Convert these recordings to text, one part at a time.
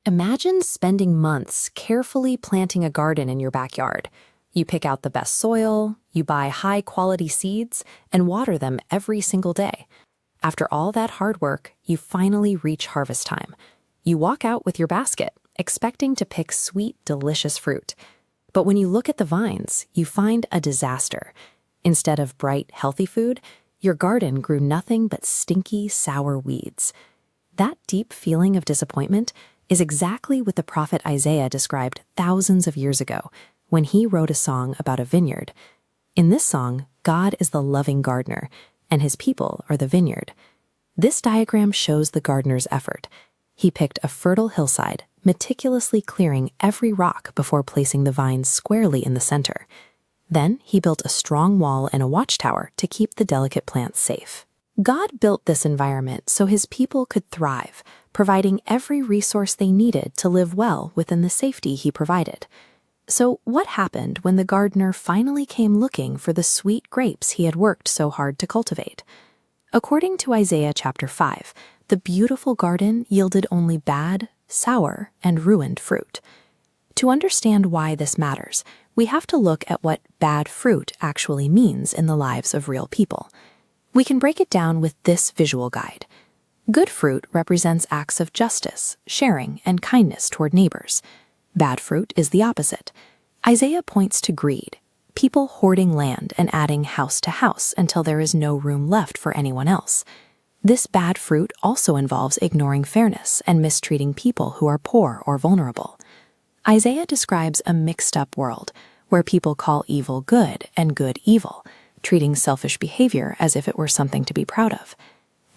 Imagine spending months carefully planting a garden in your backyard. You pick out the best soil, you buy high-quality seeds, and water them every single day. After all that hard work, you finally reach harvest time. You walk out with your basket, expecting to pick sweet, delicious fruit. But when you look at the vines, you find a disaster. Instead of bright, healthy food, your garden grew nothing but stinky, sour weeds. That deep feeling of disappointment is exactly what the prophet Isaiah described thousands of years ago when he wrote a song about a vineyard. In this song, God is the loving gardener, and his people are the vineyard. This diagram shows the gardener's effort. He picked a fertile hillside, meticulously clearing every rock before placing the vines squarely in the center. Then he built a strong wall and a watchtower to keep the delicate plants safe. God built this environment so his people could thrive, providing every resource they needed to live well within the safety he provided. So what happened when the gardener finally came looking for the sweet grapes he had worked so hard to cultivate? According to Isaiah chapter 5, the beautiful garden yielded only bad, sour, and ruined fruit. To understand why this matters, we have to look at what bad fruit actually means in the lives of real people. We can break it down with this visual guide. Good fruit represents acts of justice, sharing, and kindness toward neighbors. Bad fruit is the opposite. Isaiah points to greed, people hoarding land and adding house to house until there is no room left for anyone else. This bad fruit also involves ignoring fairness and mistreating people who are poor or vulnerable. Isaiah describes a mixed-up world where people call evil good and good evil, treating selfish behavior as if it were something to be proud of.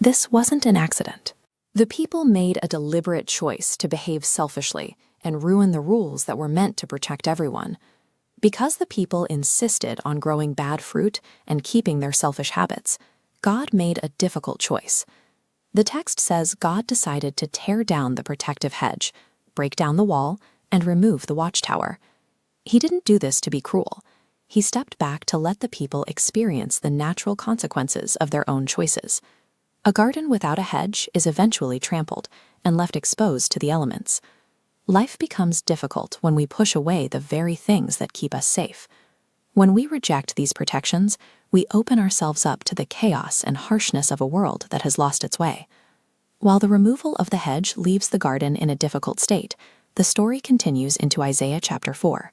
This wasn't an accident. The people made a deliberate choice to behave selfishly and ruin the rules that were meant to protect everyone. Because the people insisted on growing bad fruit and keeping their selfish habits, God made a difficult choice. The text says God decided to tear down the protective hedge, break down the wall, and remove the watchtower. He didn't do this to be cruel. He stepped back to let the people experience the natural consequences of their own choices. A garden without a hedge is eventually trampled and left exposed to the elements. Life becomes difficult when we push away the very things that keep us safe. When we reject these protections, we open ourselves up to the chaos and harshness of a world that has lost its way. While the removal of the hedge leaves the garden in a difficult state, the story continues into Isaiah chapter 4.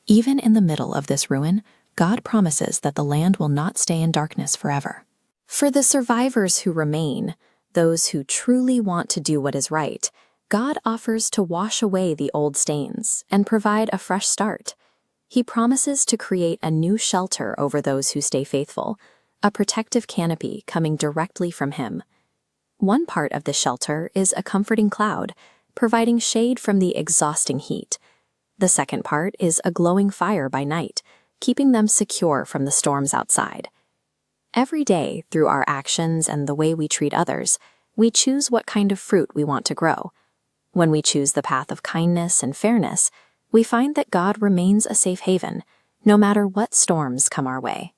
Even in the middle of this ruin, God promises that the land will not stay in darkness forever. For the survivors who remain, those who truly want to do what is right, God offers to wash away the old stains and provide a fresh start. He promises to create a new shelter over those who stay faithful, a protective canopy coming directly from him. One part of the shelter is a comforting cloud, providing shade from the exhausting heat. The second part is a glowing fire by night, keeping them secure from the storms outside. Every day, through our actions and the way we treat others, we choose what kind of fruit we want to grow. When we choose the path of kindness and fairness, we find that God remains a safe haven, no matter what storms come our way.